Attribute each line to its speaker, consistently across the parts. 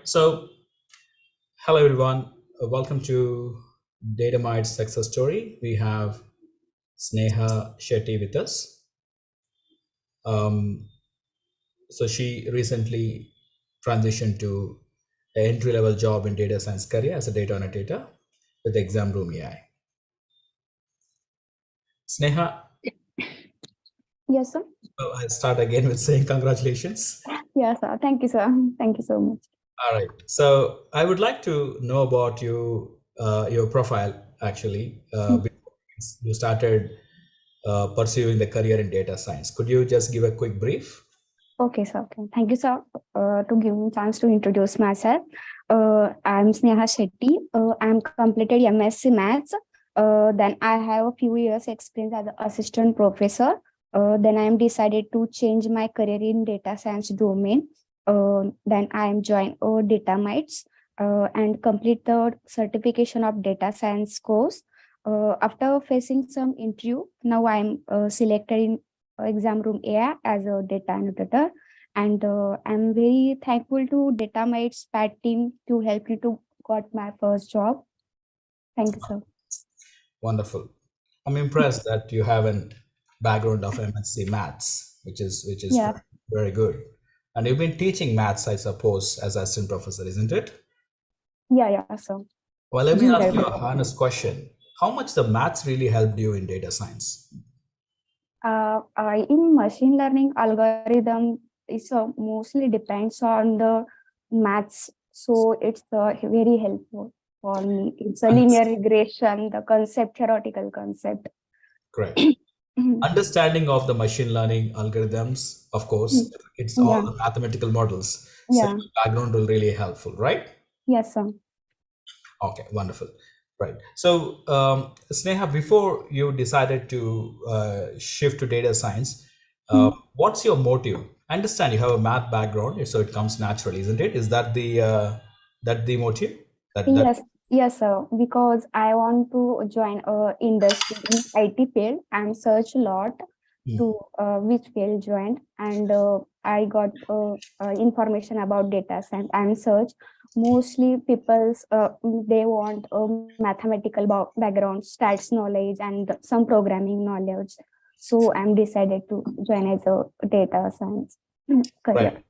Speaker 1: So hello everyone. Welcome to DataMites success story. We have Sneha Sheti with us. So she recently transitioned to an entry-level job in data science career as a data annotator with Examroom AI. Sneha,
Speaker 2: Yes, sir.
Speaker 1: I'll start again with saying congratulations.
Speaker 2: Yes, sir. Thank you, sir. Thank you so much.
Speaker 1: All right. So I would like to know about you, your profile actually. Before you started pursuing the career in data science. Could you just give a quick brief?
Speaker 2: Okay, sir. Okay. Thank you, sir, to give me a chance to introduce myself. I'm Sneha Sheti. I'm completed MSc Maths. Then I have a few years experience as an assistant professor. Then I am decided to change my career in data science domain. Then I am joined DataMites and complete the certification of data science course. After facing some interview, now I'm selected in Examroom AI as a data annotator, and I'm very thankful to DataMites Pat team to help me to got my first job. Thank you, sir.
Speaker 1: Wonderful. I'm impressed that you have a background of MSc Maths, which is
Speaker 2: Yeah,
Speaker 1: very good. And you've been teaching maths, I suppose, as assistant professor, isn't it?
Speaker 2: yeah, sir.
Speaker 1: Well, let me ask
Speaker 2: Very
Speaker 1: you a
Speaker 2: good.
Speaker 1: honest question. How much the maths really helped you in data science?
Speaker 2: In machine learning algorithm, it's mostly depends on the maths, so it's very helpful for me. It's a linear regression, the concept, theoretical concept.
Speaker 1: Correct. Understanding of the machine learning algorithms, of course, it's all
Speaker 2: Yeah,
Speaker 1: the mathematical models. So
Speaker 2: yeah,
Speaker 1: your background will really helpful, right?
Speaker 2: yes, sir.
Speaker 1: Okay, wonderful. Right. So, Sneha, before you decided to shift to data science, what's your motive? I understand you have a math background, so it comes naturally, isn't it? Is that the motive? That
Speaker 2: Yes, yes, sir. Because I want to join a industry in IT field and search a lot to which field join, and I got information about data science and search. Mostly people's they want a mathematical background, stats knowledge, and some programming knowledge. So I'm decided to join as a data science career.
Speaker 1: right.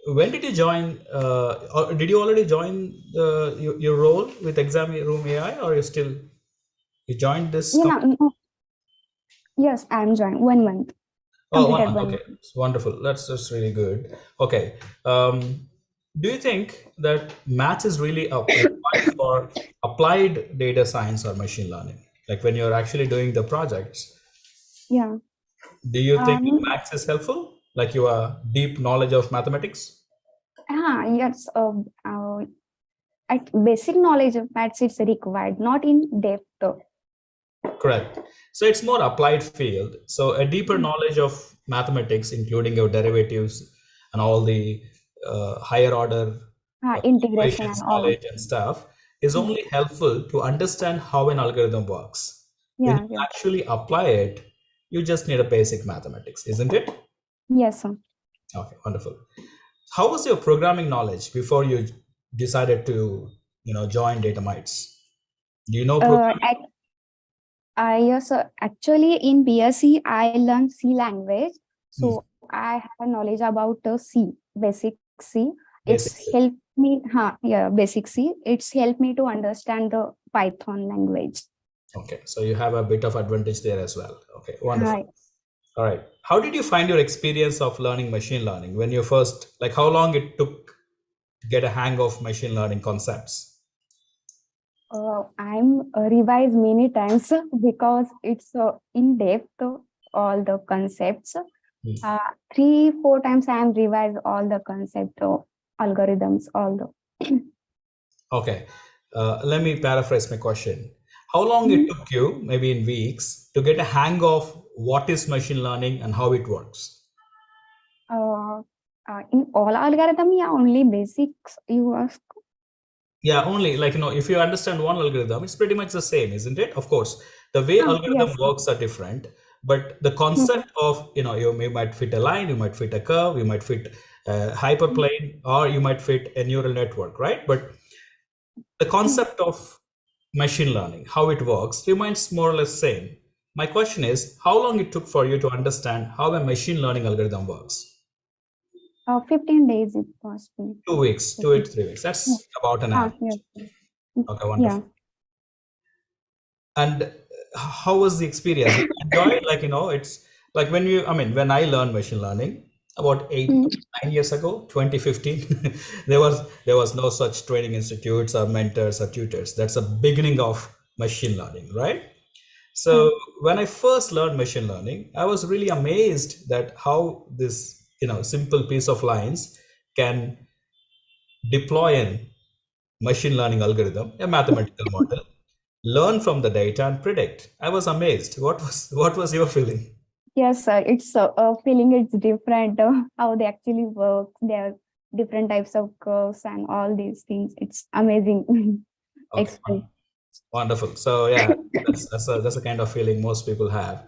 Speaker 1: When did you join? Or did you already join your role with Examroom AI, or you joined this
Speaker 2: Yeah,
Speaker 1: company?
Speaker 2: yes, I'm joined 1 month,
Speaker 1: Oh,
Speaker 2: completed
Speaker 1: okay,
Speaker 2: 1 month.
Speaker 1: it's wonderful. That's really good. Okay, do you think that maths is really required for applied data science or machine learning? Like when you're actually doing the projects,
Speaker 2: Yeah.
Speaker 1: do you think
Speaker 2: Um,
Speaker 1: maths is helpful? Like your deep knowledge of mathematics?
Speaker 2: yes, at basic knowledge of maths is required, not in depth.
Speaker 1: Correct. So it's more applied field. So a deeper knowledge of mathematics, including your derivatives and all the higher order
Speaker 2: Integration and
Speaker 1: equations
Speaker 2: all.
Speaker 1: knowledge and stuff, is
Speaker 2: Mm.
Speaker 1: only helpful to understand how an algorithm works. When
Speaker 2: Yeah,
Speaker 1: you
Speaker 2: yeah.
Speaker 1: actually apply it, you just need a basic mathematics, isn't it?
Speaker 2: Yes, sir.
Speaker 1: Okay, wonderful. How was your programming knowledge before you decided to, join DataMites? Do you know
Speaker 2: Uh,
Speaker 1: programming?
Speaker 2: at, yes, sir. Actually, in BSc, I learned C language.
Speaker 1: Hmm,
Speaker 2: So I have knowledge about C, basic C.
Speaker 1: basic.
Speaker 2: It's helped me, basic C. It's helped me to understand the Python language.
Speaker 1: Okay, so you have a bit of advantage there as well. Okay, wonderful.
Speaker 2: Hi.
Speaker 1: All right. How did you find your experience of learning machine learning when you first, like how long it took to get a hang of machine learning concepts?
Speaker 2: I'm revised many times because it's in depth all the concepts.
Speaker 1: Hmm.
Speaker 2: 3-4 times I am revised all the concept algorithms, all the.
Speaker 1: Okay, let me paraphrase my question. How long it
Speaker 2: Mhm.
Speaker 1: took you, maybe in weeks, to get a hang of what is machine learning and how it works?
Speaker 2: uh, in all algorithm, yeah, only basics you ask.
Speaker 1: Yeah, only like, if you understand one algorithm, it's pretty much the same, isn't it? Of course, the way algorithm
Speaker 2: Yes.
Speaker 1: works are different, but the
Speaker 2: Mhm.
Speaker 1: concept of, you might fit a line, you might fit a curve, you might fit hyperplane, or you might fit a neural network, right? But the concept of machine learning, how it works, remains more or less same. My question is, how long it took for you to understand how a machine learning algorithm works?
Speaker 2: 15 days it must be.
Speaker 1: 2 weeks, 2 to 3 weeks. That's about an average.
Speaker 2: Yes.
Speaker 1: Okay,
Speaker 2: Yeah.
Speaker 1: wonderful. And how was the experience? Did you enjoy it? Like, it's like when I learned machine learning about
Speaker 2: Mm.
Speaker 1: 9 years ago, 2015, there was no such training institutes or mentors or tutors. That's the beginning of machine learning, right? So when I first learned machine learning, I was really amazed that how this, simple piece of lines can deploy an machine learning algorithm, a mathematical model, learn from the data and predict. I was amazed. What was your feeling?
Speaker 2: Yes, it's a feeling it's different how they actually work. There are different types of curves and all these things. It's amazing.
Speaker 1: Okay,
Speaker 2: Experience.
Speaker 1: wonderful. So yeah, that's a kind of feeling most people have.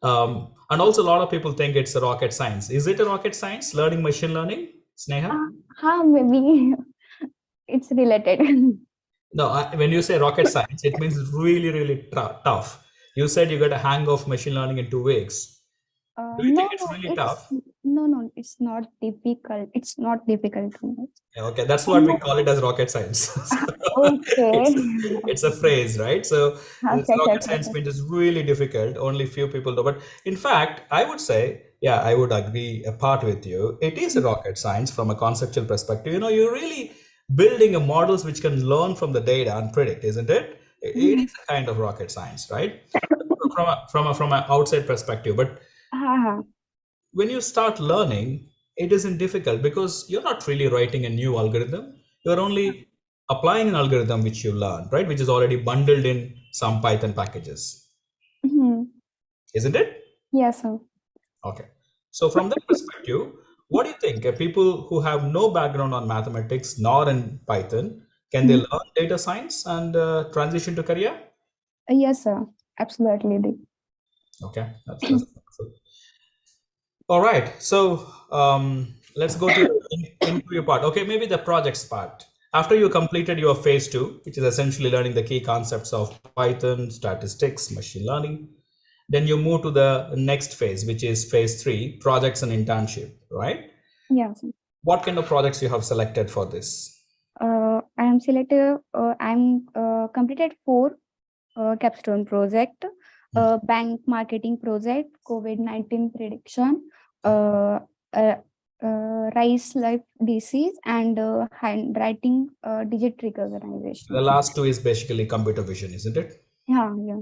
Speaker 1: And also a lot of people think it's a rocket science. Is it a rocket science, learning machine learning, Sneha?
Speaker 2: Maybe it's related.
Speaker 1: No, when you say rocket science, it means really, really tough. You said you got a hang of machine learning in 2 weeks. Do you think it's
Speaker 2: No,
Speaker 1: really tough?
Speaker 2: no, it's not difficult. It's not difficult too much.
Speaker 1: Yeah, okay, that's what we
Speaker 2: And
Speaker 1: call it as rocket science.
Speaker 2: okay.
Speaker 1: it's it's a phrase, right? So this
Speaker 2: Okay, okay,
Speaker 1: rocket
Speaker 2: okay,
Speaker 1: science
Speaker 2: okay.
Speaker 1: means is really difficult. Only few people know. But in fact, I would say, yeah, I would agree a part with you. It is a rocket science from a conceptual perspective. You're really building a models which can learn from the data and predict, isn't it? It
Speaker 2: Mhm.
Speaker 1: is a kind of rocket science, right? From an outside perspective. But
Speaker 2: Ah,
Speaker 1: when you start learning, it isn't difficult because you're not really writing a new algorithm. You're only applying an algorithm which you learned, right? Which is already bundled in some Python packages,
Speaker 2: mhm.
Speaker 1: isn't it?
Speaker 2: Yes, sir.
Speaker 1: Okay. So from that perspective, what do you think? People who have no background on mathematics nor in Python, can they
Speaker 2: Mhm.
Speaker 1: learn data science and transition to career?
Speaker 2: Yes, sir. Absolutely.
Speaker 1: Okay, that's wonderful. All right. So let's go to into your part. Okay, maybe the projects part. After you completed your phase two, which is essentially learning the key concepts of Python, statistics, machine learning, then you move to the next phase, which is phase three, projects and internship, right?
Speaker 2: Yes.
Speaker 1: What kind of projects you have selected for this?
Speaker 2: I'm selected. I'm completed 4 capstone project, bank marketing project, COVID-19 prediction, uh, uh, rice life disease, and handwriting digit
Speaker 1: The
Speaker 2: recognition.
Speaker 1: last two is basically computer vision, isn't it?
Speaker 2: Yeah, yeah.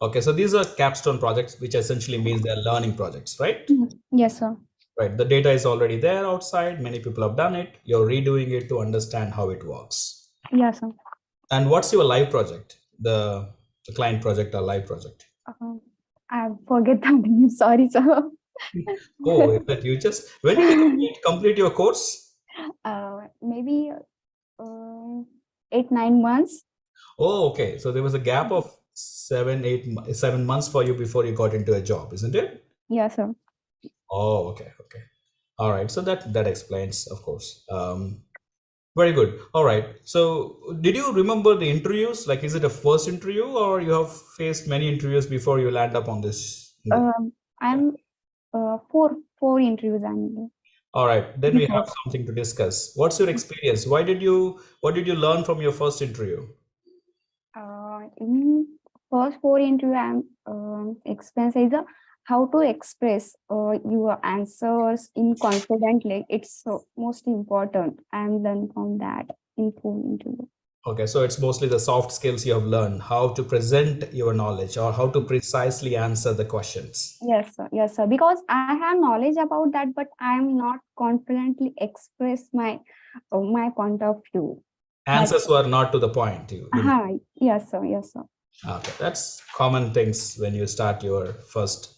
Speaker 1: Okay, so these are capstone projects, which essentially means they're learning projects, right?
Speaker 2: Yes, sir.
Speaker 1: Right. The data is already there outside. Many people have done it. You're redoing it to understand how it works.
Speaker 2: Yes, sir.
Speaker 1: And what's your live project? The client project or live project?
Speaker 2: Uh, I forget the name. Sorry, sir.
Speaker 1: Oh, but you just when did you complete your course?
Speaker 2: Maybe 8 9 months.
Speaker 1: Oh, okay. So there was a gap of 7 months for you before you got into a job, isn't it?
Speaker 2: Yes, sir.
Speaker 1: Oh, okay, okay. All right. So that explains, of course. Very good. All right. So did you remember the interviews? Like, is it a first interview or you have faced many interviews before you land up on this?
Speaker 2: I'm four interviews and
Speaker 1: All right. Then we have
Speaker 2: before.
Speaker 1: something to discuss. What's your experience? What did you learn from your first interview?
Speaker 2: In first 4 interview, I'm expense is how to express your answers in confidently. It's so most important. I'm learned from that in 4 interview.
Speaker 1: Okay, so it's mostly the soft skills you have learned, how to present your knowledge or how to precisely answer the questions.
Speaker 2: Yes, sir. Yes, sir. Because I have knowledge about that, but I am not confidently express my point of view. That's
Speaker 1: Answers were not to the point, you mean.
Speaker 2: yes, sir. Yes, sir.
Speaker 1: Okay, that's common things when you start your first,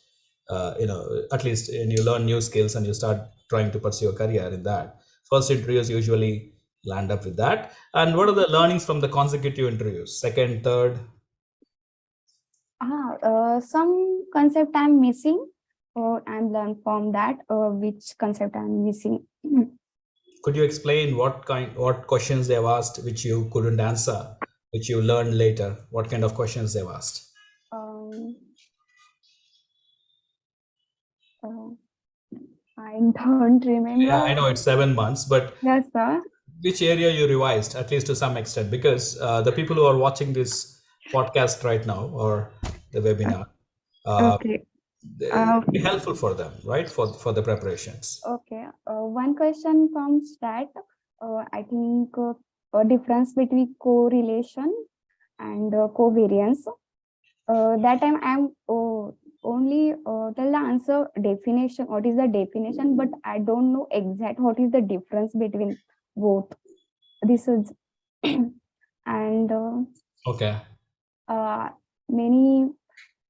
Speaker 1: at least when you learn new skills and you start trying to pursue a career in that. First interviews usually land up with that. And what are the learnings from the consecutive interviews? Second, third?
Speaker 2: Some concept I'm missing, or I'm learned from that. Which concept I'm missing?
Speaker 1: Could you explain what questions they've asked which you couldn't answer, which you learned later? What kind of questions they've asked?
Speaker 2: Um, uh, I don't
Speaker 1: Yeah, I
Speaker 2: remember.
Speaker 1: know it's 7 months, but
Speaker 2: Yes, sir.
Speaker 1: which area you revised, at least to some extent, because the people who are watching this podcast right now or the webinar, uh,
Speaker 2: Okay. Uh,
Speaker 1: it'll be helpful for them, right? For the preparations.
Speaker 2: okay. One question from stat. I think a difference between correlation and covariance. That time I'm only tell the answer definition. What is the definition? But I don't know exact what is the difference between both. This is and
Speaker 1: Okay.
Speaker 2: uh, many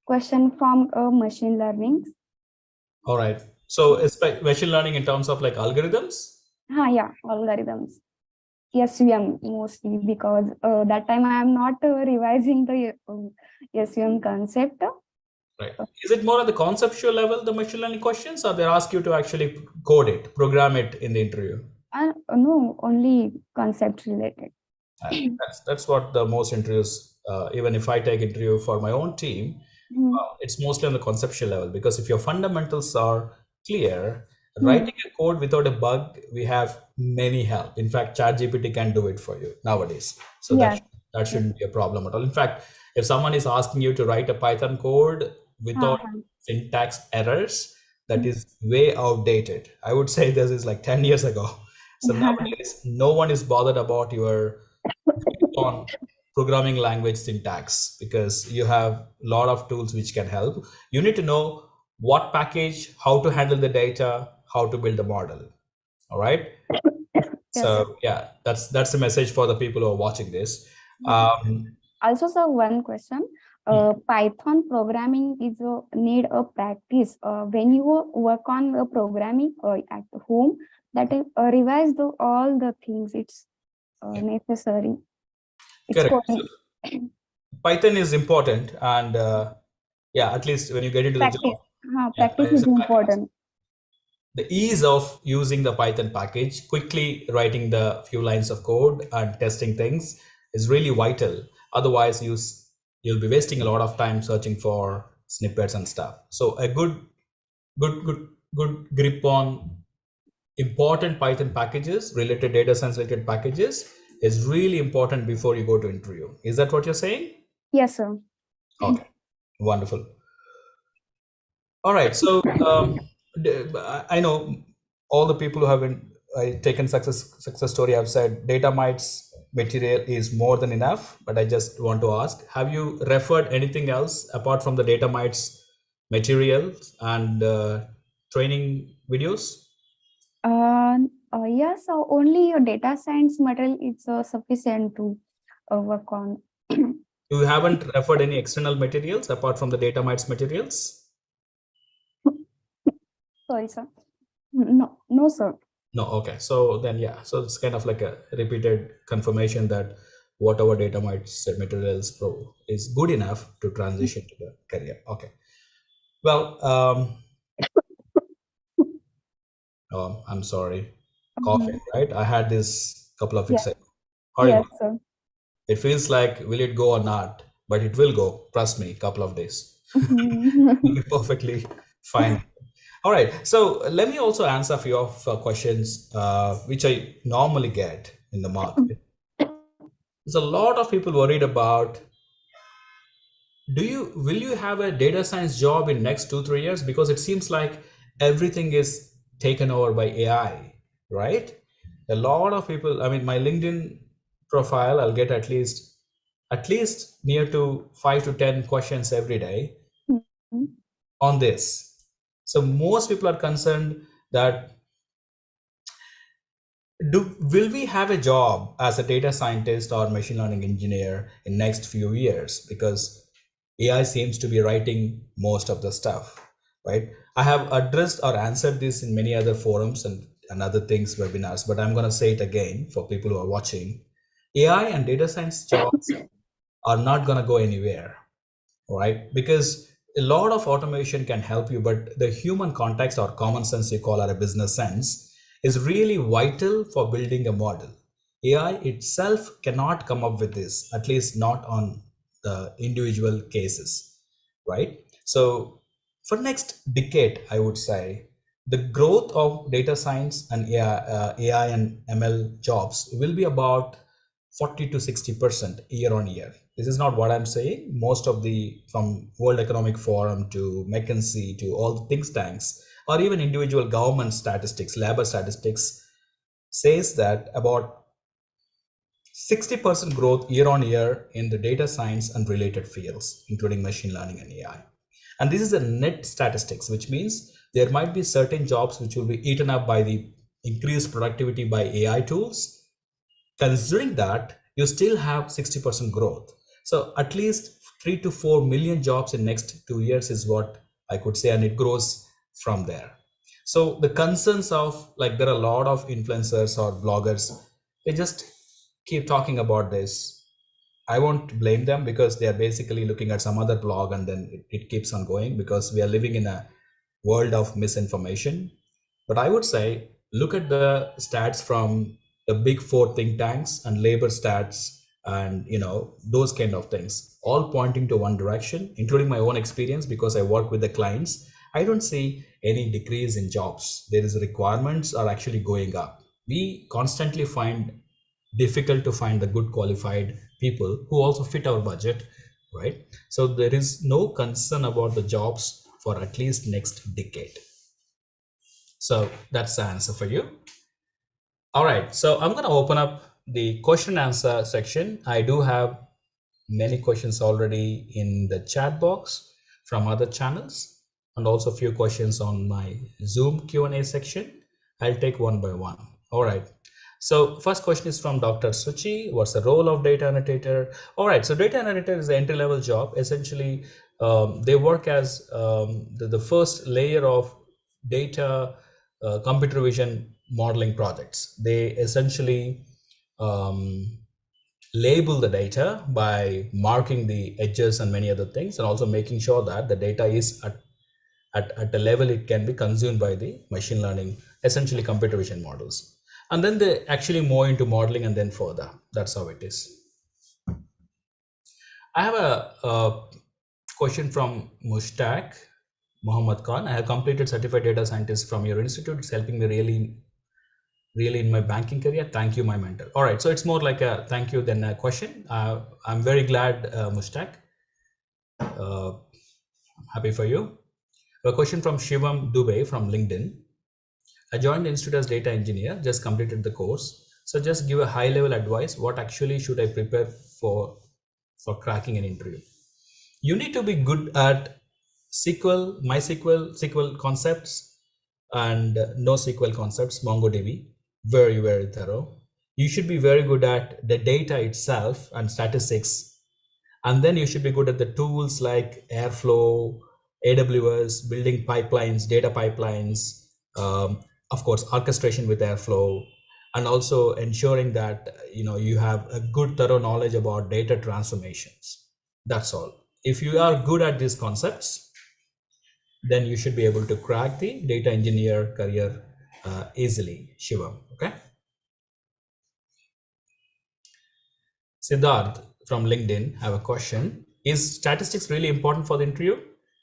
Speaker 2: question from machine learning.
Speaker 1: All right. So it's like machine learning in terms of like algorithms.
Speaker 2: Yeah, algorithms. SVM mostly because that time I am not revising the SVM concept.
Speaker 1: Right. Is it more at the conceptual level, the machine learning questions, or they ask you to actually code it, program it in the interview?
Speaker 2: No, only concept related.
Speaker 1: That's what the most interviews. Even if I take interview for my own team,
Speaker 2: Hmm.
Speaker 1: it's mostly on the conceptual level because if your fundamentals are clear,
Speaker 2: Hmm.
Speaker 1: writing a code without a bug, we have many help. In fact, ChatGPT can do it for you nowadays, so
Speaker 2: Yes.
Speaker 1: that
Speaker 2: Yes.
Speaker 1: shouldn't be a problem at all. In fact, if someone is asking you to write a Python code without
Speaker 2: Uh-huh.
Speaker 1: syntax errors, that is way outdated. I would say this is like 10 years ago. So nowadays, no one is bothered about your on programming language syntax because you have a lot of tools which can help. You need to know what package, how to handle the data, how to build the model. All right.
Speaker 2: Yes, sir.
Speaker 1: So yeah, that's the message for the people who are watching this.
Speaker 2: Mhm.
Speaker 1: Um,
Speaker 2: Also, sir, one question. Python programming is need a practice. When you work on programming at home, that is revise all the things. It's
Speaker 1: yeah,
Speaker 2: necessary. It's
Speaker 1: correct.
Speaker 2: coding.
Speaker 1: So Python is important, and yeah, at least when you get into the
Speaker 2: Practice.
Speaker 1: job, yeah,
Speaker 2: Practice is important.
Speaker 1: the ease of using the Python package, quickly writing the few lines of code and testing things is really vital. Otherwise, you'll be wasting a lot of time searching for snippets and stuff. So a good, good, good grip on important Python packages, related data science related packages is really important before you go to interview. Is that what you're saying?
Speaker 2: Yes, sir.
Speaker 1: Okay, wonderful. All right. So I know all the people who have been taken success story have said DataMites material is more than enough. But I just want to ask: have you referred anything else apart from the DataMites materials and training videos?
Speaker 2: Yes, so only your data science material is sufficient to work on.
Speaker 1: You haven't referred any external materials apart from the DataMites materials?
Speaker 2: Sorry, sir. No, no, sir.
Speaker 1: No, okay. So then, yeah. So it's kind of like a repeated confirmation that whatever data might say materials pro is good enough to transition to the career. Okay. Well, oh, I'm sorry.
Speaker 2: Mhm.
Speaker 1: Coughing, right? I had this couple of weeks
Speaker 2: Yes,
Speaker 1: ago. How are you?
Speaker 2: yes, sir.
Speaker 1: It feels like will it go or not? But it will go. Trust me, couple of days. It'll
Speaker 2: Mhm.
Speaker 1: be perfectly fine. All right. So let me also answer a few of questions which I normally get in the market. There's a lot of people worried about will you have a data science job in next 2 3 years because it seems like everything is taken over by AI, right? A lot of people, I mean, my LinkedIn profile, I'll get at least near to 5 to 10 questions every day on this. So most people are concerned that will we have a job as a data scientist or machine learning engineer in next few years because AI seems to be writing most of the stuff, right? I have addressed or answered this in many other forums and other things webinars, but I'm going to say it again for people who are watching. AI and data science jobs are not going to go anywhere, right? Because a lot of automation can help you, but the human context or common sense you call or a business sense is really vital for building a model. AI itself cannot come up with this, at least not on the individual cases, right? So for next decade, I would say the growth of data science and AI and ML jobs will be about 40 to 60% year on year. This is not what I'm saying. Most of the, from World Economic Forum to McKinsey to all the think tanks, or even individual government statistics, labor statistics, says that about 60% growth year on year in the data science and related fields, including machine learning and AI. And this is a net statistics, which means there might be certain jobs which will be eaten up by the increased productivity by AI tools. Considering that, you still have 60% growth. So at least 3 to 4 million jobs in next 2 years is what I could say, and it grows from there. So the concerns of, like, there are a lot of influencers or bloggers, they just keep talking about this. I won't blame them because they are basically looking at some other blog and then it keeps on going, because we are living in a world of misinformation. But I would say look at the stats from the big four think tanks and labor stats and those kind of things, all pointing to one direction, including my own experience because I work with the clients. I don't see any decrease in jobs. There is requirements are actually going up. We constantly find difficult to find the good qualified people who also fit our budget, right? So there is no concern about the jobs for at least next decade. So that's the answer for you. All right, so I'm going to open up the question and answer section. I do have many questions already in the chat box from other channels, and also a few questions on my Zoom Q&A section. I'll take one by one. All right. So first question is from Dr. Suchi. What's the role of data annotator? All right. So data annotator is the entry-level job. Essentially, they work as the first layer of data computer vision modeling projects. They essentially label the data by marking the edges and many other things, and also making sure that the data is at a level it can be consumed by the machine learning, essentially computer vision models. And then they actually move into modeling and then further. That's how it is. I have a question from Mushtaq Muhammad Khan. I have completed certified data scientist from your institute. It's helping me really in my banking career. Thank you, my mentor. All right, so it's more like a thank you than a question. I'm very glad, Mushtaq. I'm happy for you. A question from Shivam Dubey from LinkedIn. I joined the institute as data engineer, just completed the course. So just give a high level advice. What actually should I prepare for cracking an interview? You need to be good at SQL, MySQL, SQL concepts, and NoSQL concepts, MongoDB. Very, very thorough. You should be very good at the data itself and statistics. And then you should be good at the tools like Airflow, AWS, building pipelines, data pipelines, of course, orchestration with Airflow, and also ensuring that you have a good thorough knowledge about data transformations. That's all. If you are good at these concepts, then you should be able to crack the data engineer career easily, Shivam. Okay. Siddharth from LinkedIn have a question. Is statistics really important for the interview?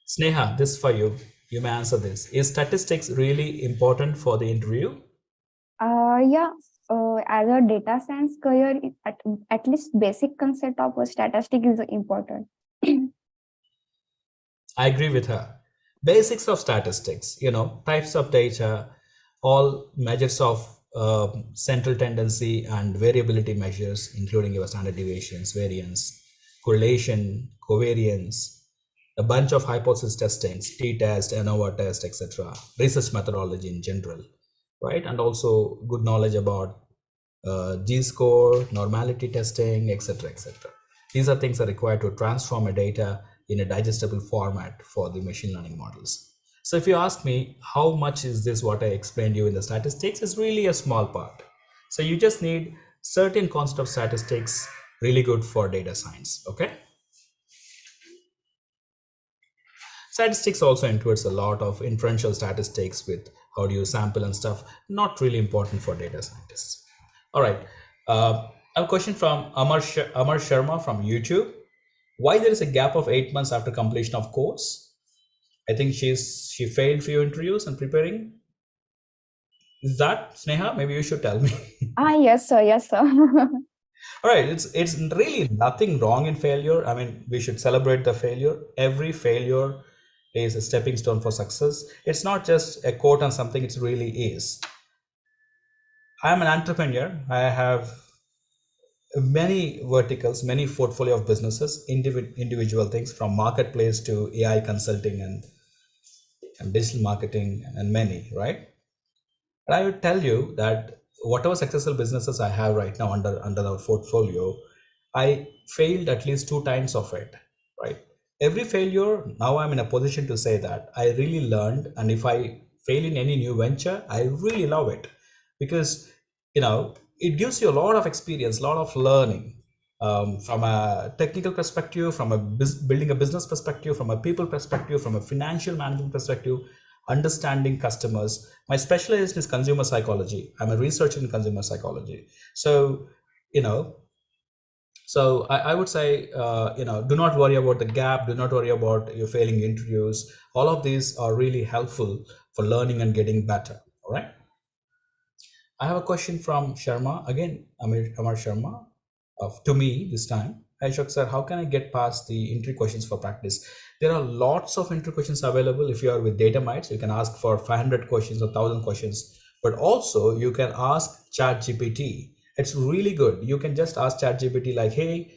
Speaker 1: Sneha, this is for you. You may answer this. Is statistics really important for the interview?
Speaker 2: Yeah. As a data science career, at least basic concept of a statistic is important.
Speaker 1: I agree with her. Basics of statistics, types of data, all measures of central tendency and variability measures, including your standard deviations, variance, correlation, covariance, a bunch of hypothesis testings, t-test, ANOVA test, etc., research methodology in general, right? And also good knowledge about G-score, normality testing, etc., etc. These are things that are required to transform a data in a digestible format for the machine learning models. So if you ask me how much is this what I explained you in the statistics, is really a small part. So you just need certain concept of statistics, really good for data science. Okay. Statistics also includes a lot of inferential statistics with how do you sample and stuff. Not really important for data scientists. All right. I have a question from Amar Sharma from YouTube. Why there is a gap of 8 months after completion of course? I think she failed few interviews and preparing. Is that Sneha? Maybe you should tell me.
Speaker 2: Yes, sir. Yes, sir.
Speaker 1: All right, it's really nothing wrong in failure. I mean, we should celebrate the failure. Every failure is a stepping stone for success. It's not just a quote on something, it really is. I'm an entrepreneur. I have many verticals, many portfolio of businesses, individual things from marketplace to AI consulting and digital marketing and many, right? And I would tell you that whatever successful businesses I have right now under our portfolio, I failed at least 2 times of it, right? Every failure, now I'm in a position to say that I really learned, and if I fail in any new venture, I really love it because it gives you a lot of experience, a lot of learning. From a technical perspective, from a building a business perspective, from a people perspective, from a financial management perspective, understanding customers. My specialization is consumer psychology. I'm a researcher in consumer psychology. So, you know, I would say, do not worry about the gap. Do not worry about your failing interviews. All of these are really helpful for learning and getting better. All right. I have a question from Sharma again, Amar Sharma, to me this time. Hi Ashok sir, how can I get past the entry questions for practice? There are lots of entry questions available. If you are with DataMites, you can ask for 500 questions or 1,000 questions, but also you can ask ChatGPT. It's really good. You can just ask ChatGPT like, hey,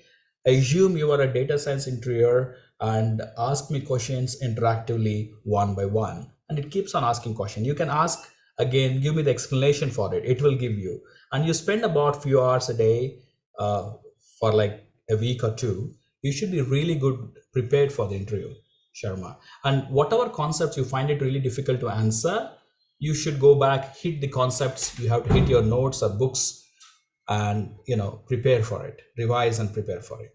Speaker 1: assume you are a data science interviewer and ask me questions interactively one by one. And it keeps on asking questions. You can ask again, give me the explanation for it. It will give you. And you spend about few hours a day for like a week or two. You should be really good prepared for the interview, Sharma. And whatever concepts you find it really difficult to answer, you should go back, hit the concepts. You have to hit your notes or books and prepare for it, revise and prepare for it.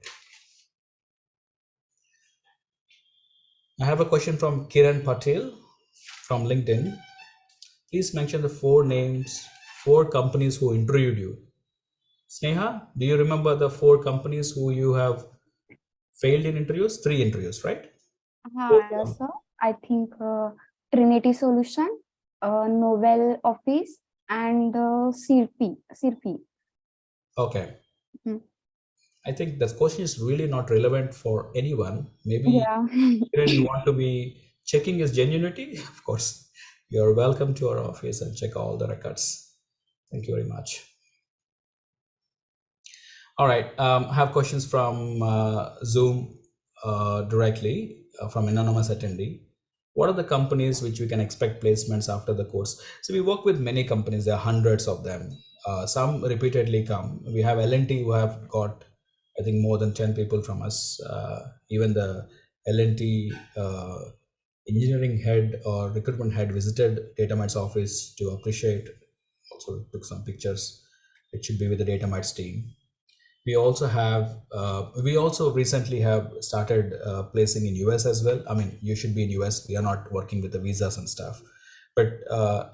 Speaker 1: I have a question from Kiran Patel from LinkedIn. Please mention the 4 companies who interviewed you. Sneha, do you remember the 4 companies who you have failed in interviews? 3 interviews, right?
Speaker 2: Yes, sir. I think Trinity Solution, Novel Office, and Sirpi.
Speaker 1: Okay. I think this question is really not relevant for anyone. Maybe
Speaker 2: Yeah.
Speaker 1: you want to be checking his genuinity. Of course, you're welcome to our office and check all the records. Thank you very much. All right. I have questions from Zoom directly from anonymous attendee. What are the companies which we can expect placements after the course? So we work with many companies. There are hundreds of them. Some repeatedly come. We have L&T who have got, I think, more than 10 people from us. Even the L&T engineering head or recruitment head visited DataMites office to appreciate. Also took some pictures. It should be with the DataMites team. We also have we also recently have started placing in US as well. I mean, you should be in US. We are not working with the visas and stuff, but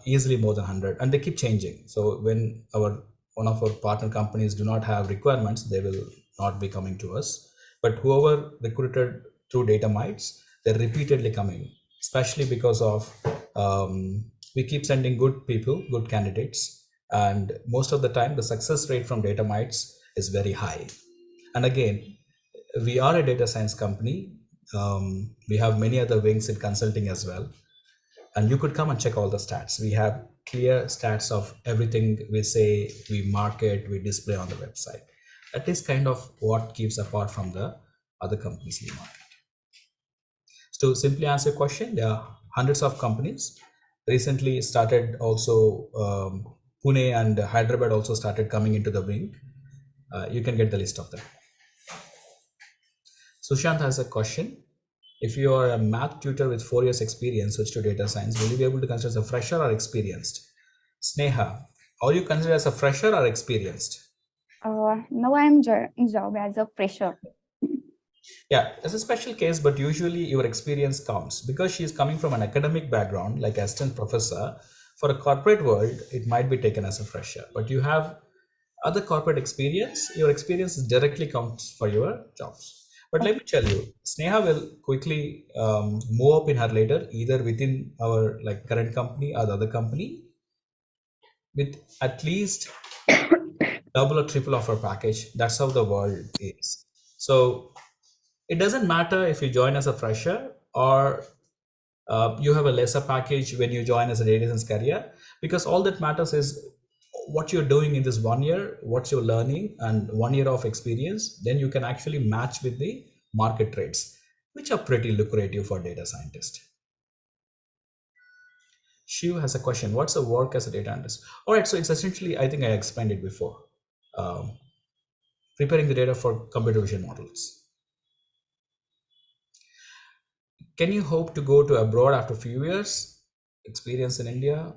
Speaker 1: easily more than 100, and they keep changing. So when one of our partner companies do not have requirements, they will not be coming to us. But whoever recruited through DataMites, they're repeatedly coming, especially because of we keep sending good people, good candidates, and most of the time the success rate from DataMites is very high. And again, we are a data science company. We have many other wings in consulting as well. And you could come and check all the stats. We have clear stats of everything we say, we market, we display on the website. That is kind of what keeps apart from the other companies in the market. So to simply answer your question, there are hundreds of companies. Recently started also Pune and Hyderabad also started coming into the wing. You can get the list of them. Sushant has a question. If you are a math tutor with 4 years experience, switch to data science, will you be able to consider as a fresher or experienced? Sneha, are you considered as a fresher or experienced?
Speaker 2: Now I'm in job as a fresher.
Speaker 1: Yeah, it's a special case, but usually your experience counts because she is coming from an academic background, like assistant professor. For a corporate world, it might be taken as a fresher, but you have other corporate experience. Your experience directly counts for your jobs. But let me tell you, Sneha will quickly move up in her ladder, either within our like current company or the other company, with at least double or triple of our package. That's how the world is. So it doesn't matter if you join as a fresher or you have a lesser package when you join as a data science career, because all that matters is what you're doing in this 1 year, what you're learning, and 1 year of experience. Then you can actually match with the market rates, which are pretty lucrative for data scientists. Shiv has a question. What's the work as a data analyst? All right, so it's essentially, I think I explained it before, um, preparing the data for computer vision models. Can you hope to go to abroad after a few years experience in India?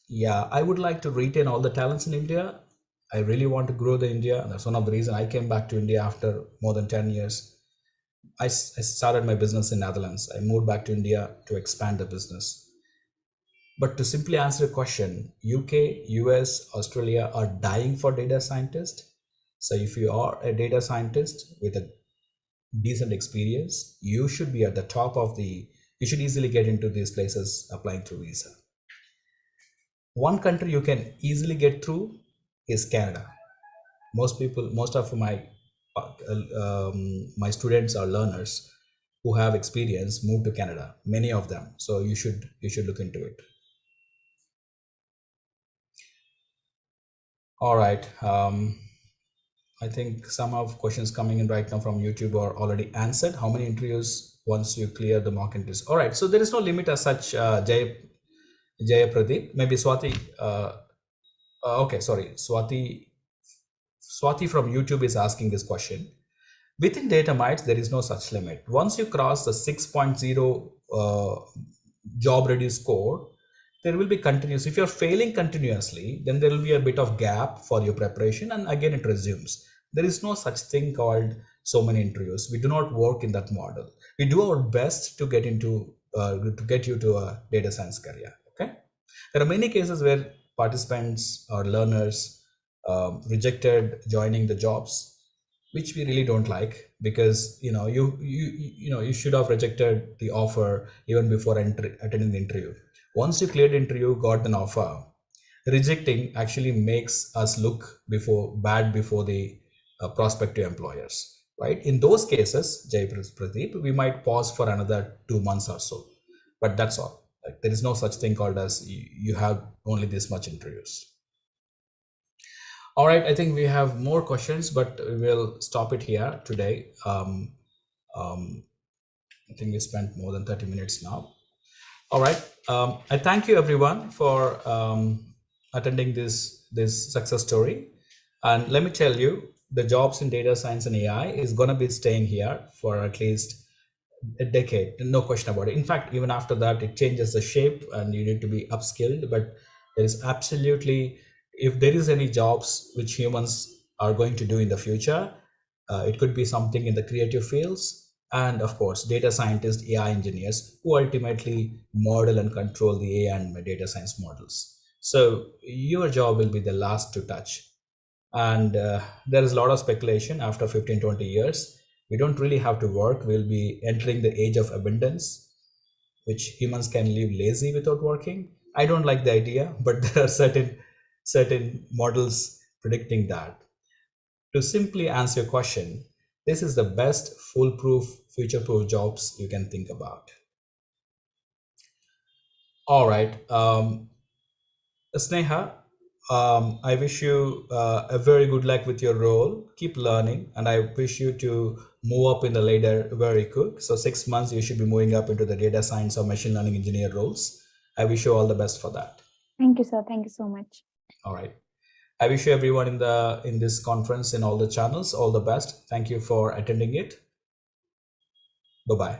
Speaker 1: Yeah, I would like to retain all the talents in India. I really want to grow the India. That's one of the reasons I came back to India after more than 10 years. I started my business in Netherlands. I moved back to India to expand the business. But to simply answer the question, UK, US, Australia are dying for data scientists. So if you are a data scientist with a decent experience, you should be at the top of you should easily get into these places applying through visa. One country you can easily get through is Canada. Most of my students or learners who have experience move to Canada, many of them. So you should look into it. All right. I think some of questions coming in right now from YouTube are already answered. How many interviews once you clear the mock interviews? All right. So there is no limit as such, Jaya Pradeep. Maybe Swati. Okay, sorry. Swati from YouTube is asking this question. Within DataMites, there is no such limit. Once you cross the 6.0 job ready score, there will be continuous. If you're failing continuously, then there will be a bit of gap for your preparation, and again it resumes. There is no such thing called so many interviews. We do not work in that model. We do our best to get you to a data science career. Okay, there are many cases where participants or learners rejected joining the jobs, which we really don't like, because you should have rejected the offer even before attending the interview. Once you cleared the interview, got an offer, rejecting actually makes us look bad before the prospective employers, right? In those cases, Jay Pradeep, we might pause for another 2 months or so, but that's all. Like, there is no such thing called as you have only this much interviews. All right, I think we have more questions, but we'll stop it here today. I think we spent more than 30 minutes now. All right, I thank you everyone for attending this success story. And let me tell you, the jobs in data science and AI is going to be staying here for at least a decade, no question about it. In fact, even after that, it changes the shape and you need to be upskilled. But there is absolutely, if there is any jobs which humans are going to do in the future, it could be something in the creative fields, and of course data scientists, AI engineers, who ultimately model and control the AI and data science models. So your job will be the last to touch. And there is a lot of speculation after 15-20 years. We don't really have to work. We'll be entering the age of abundance, which humans can live lazy without working. I don't like the idea, but there are certain models predicting that. To simply answer your question, this is the best foolproof, future-proof jobs you can think about. All right, Sneha, I wish you a very good luck with your role. Keep learning, and I wish you to move up in the ladder very quick. So 6 months, you should be moving up into the data science or machine learning engineer roles. I wish you all the best for that.
Speaker 2: Thank you, sir. Thank you so much.
Speaker 1: All right. I wish you everyone in this conference in all the channels all the best. Thank you for attending it. Bye-bye.